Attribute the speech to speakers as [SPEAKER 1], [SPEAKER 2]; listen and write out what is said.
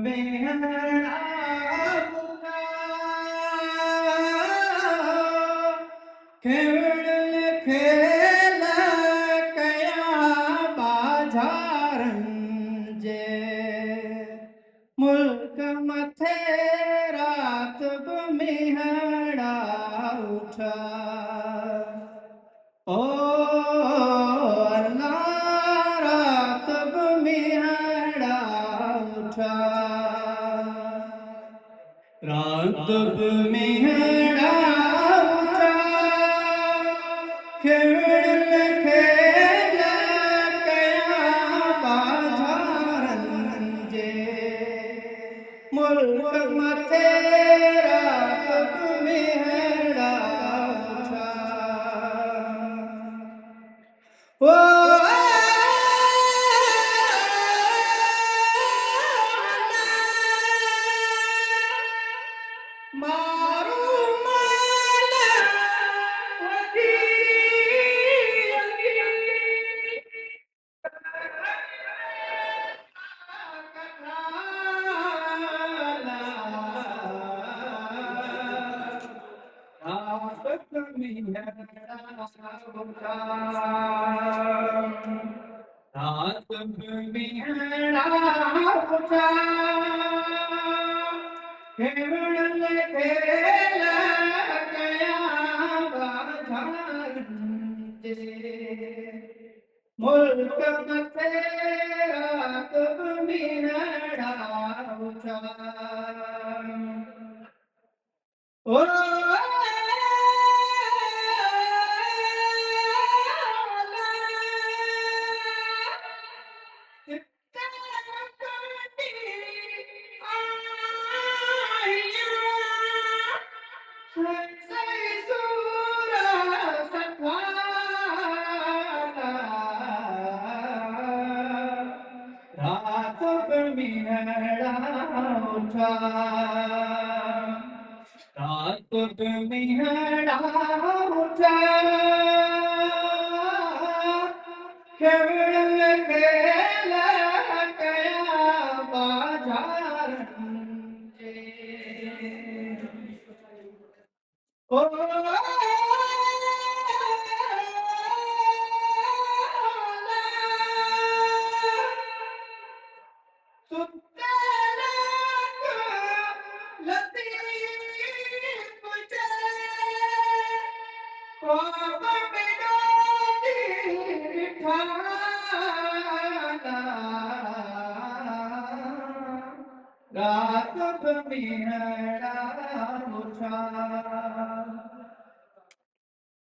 [SPEAKER 1] मेहरा खेळ खेळ कया बाजारंजे मुल्क मथे रात मेहरा उठा ओ अल्लाह रात मेहरा उठा रात मेहरा उठा खेल खेल कया बाजारंजे मुल्क मथे रात मेहरा उठा ओ मारू माल वठी रात मेहरा उठा खेल खेल कया बाजारंजे मुल्क मथे रात मेहरा उठा ओ रात मेहरा उठा रात मेहरा उठा खेल खेल कया बाजारंजे ओ रात मेहरा उठा